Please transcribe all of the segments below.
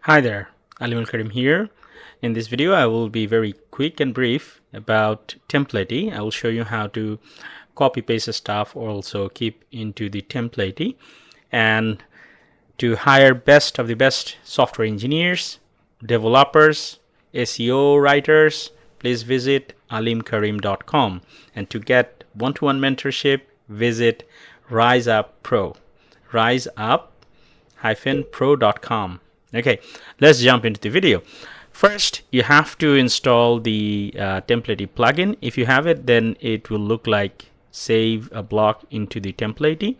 Hi there, Alim Karim here. In this video, I will be very quick and brief about templating. I will show you how to copy paste stuff or also keep into the templating. And to hire best of the best software engineers, developers, SEO writers, please visit alimkarim.com. And to get one-to-one mentorship, visit riseup-pro.com. Okay, let's jump into the video. First, you have to install the template plugin. If you have it, then it will look like save a block into the template.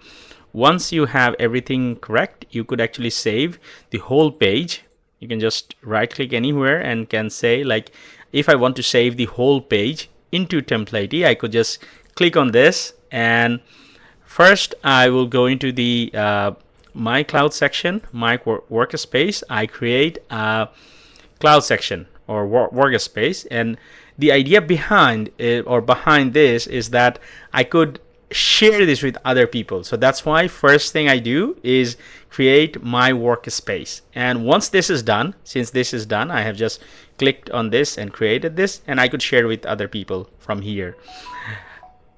Once you have everything correct, you could actually save the whole page. You can just right click anywhere and can say, like, if I want to save the whole page into template, I could just click on this, and first I will go into the my cloud section, my workspace. I create a cloud section or workspace, and the idea behind it or behind this is that I could share this with other people. So that's why first thing I do is create my workspace. And once this is done, since this is done, I have just clicked on this and created this, and I could share with other people from here.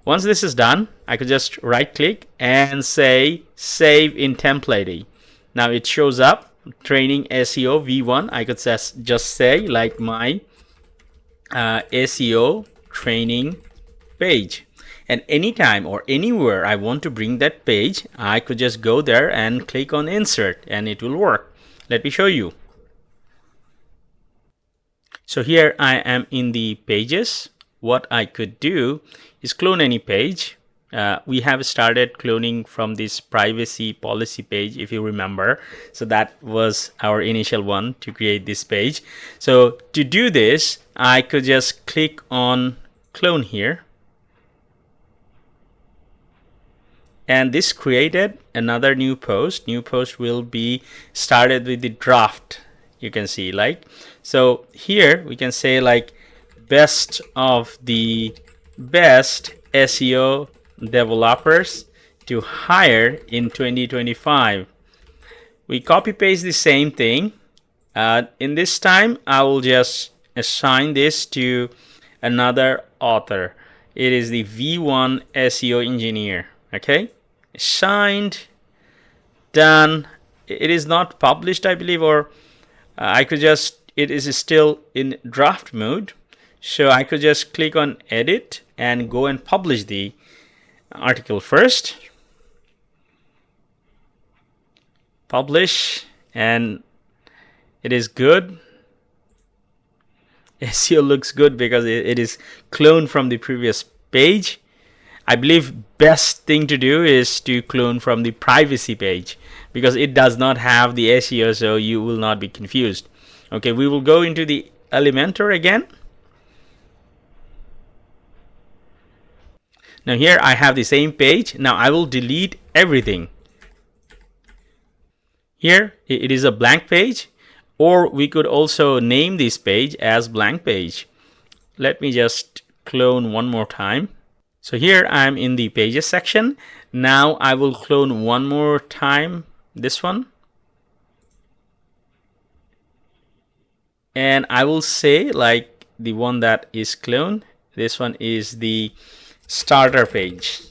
Once this is done, I could just right click and say save in template. Now it shows up training SEO V1. I could just say like my SEO training page. And anytime or anywhere I want to bring that page, I could just go there and click on insert and it will work. Let me show you. So here I am in the pages. What I could do is clone any page. We have started cloning from this privacy policy page, if you remember. So that was our initial one to create this page. So to do this, I could just click on clone here. And this created another new post. New post will be started with the draft. You can see, like, so here we can say like best of the best SEO developers to hire in 2025. We copy paste the same thing. In this time, I will just assign this to another author. It is the V1 SEO engineer. Okay, assigned, done. It is not published, I believe, or I could just, it is still in draft mode. So I could just click on edit and go and publish the article first. Publish, and it is good. SEO looks good because it is cloned from the previous page. I believe best thing to do is to clone from the privacy page because it does not have the SEO, so you will not be confused. Okay, we will go into the Elementor again. Now here I have the same page. Now I will delete everything. Here it is a blank page, or we could also name this page as blank page. Let me just clone one more time. So here I'm in the pages section. Now I will clone one more time this one. And I will say like the one that is cloned, this one is the starter page,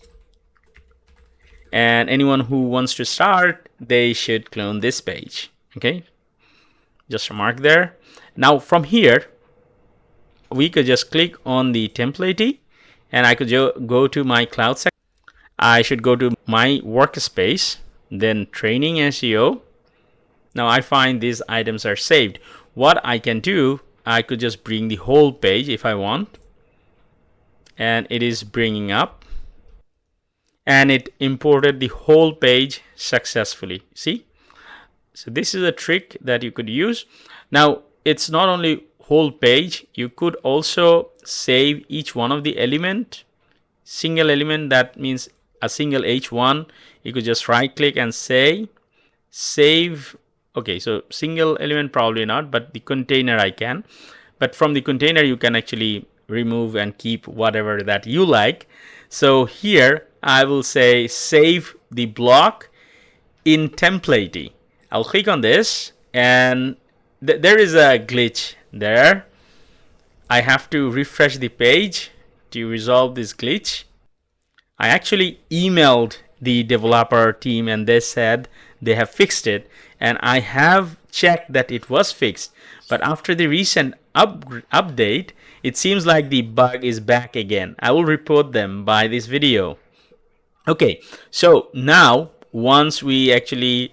and anyone who wants to start, they should clone this page. Okay, just a mark there. Now from here we could just click on the template, and I could go to my cloud section. I should go to my workspace, then training SEO. Now I find these items are saved. What I can do, I could just bring the whole page if I want, and it is bringing up, and it imported the whole page successfully. See, so this is a trick that you could use. Now it's not only whole page, you could also save each one of the element, single element. That means a single H1. You could just right click and say save. Okay, so single element probably not, but the container I can. But from the container you can actually remove and keep whatever that you like. So here I will say save the block in template. I'll click on this, and there is a glitch there. I have to refresh the page to resolve this glitch. I actually emailed the developer team and they said they have fixed it, and I have checked that it was fixed. But after the recent update, it seems like the bug is back again. I will report them by this video. Okay, so now once we actually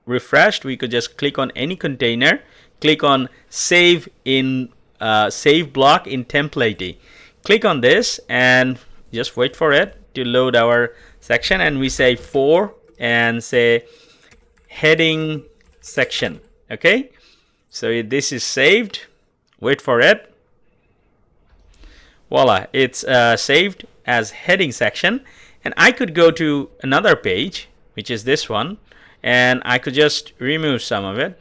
refreshed, we could just click on any container, click on save in save block in template. Click on this and just wait for it to load our section, and we say 4 and say heading section. Okay, so this is saved. Wait for it. Voila, it's saved as heading section. And I could go to another page, which is this one, and I could just remove some of it.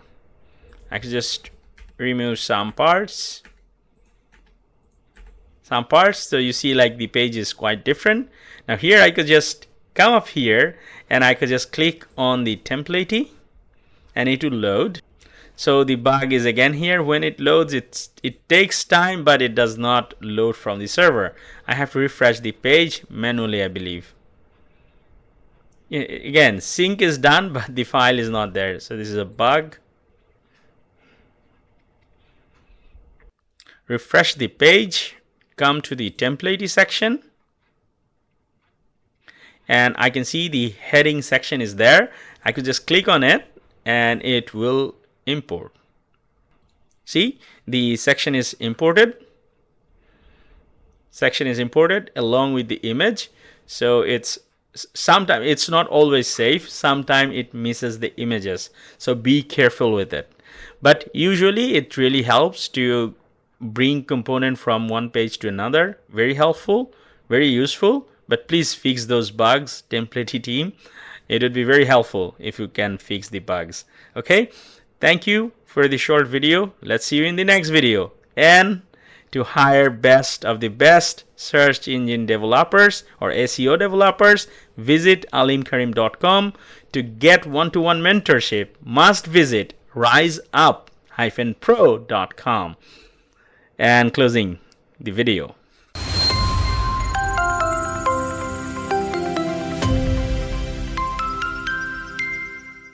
I could just remove some parts. So you see like the page is quite different. Now here I could just come up here and I could just click on the template and it will load. So the bug is again here. When it loads, it takes time, but it does not load from the server. I have to refresh the page manually, I believe. Again, sync is done, but the file is not there. So this is a bug. Refresh the page, come to the template section, and I can see the heading section is there. I could just click on it and it will import. See, the section is imported. Section is imported along with the image. So it's sometimes it's not always safe. Sometimes it misses the images. So be careful with it. But usually it really helps to bring component from one page to another. Very helpful, very useful. But please fix those bugs, template team. It would be very helpful if you can fix the bugs. Okay, thank you for the short video. Let's see you in the next video. And to hire best of the best search engine developers or SEO developers, visit alimkarim.com. To get one-to-one mentorship, must visit riseup-pro.com. And closing the video.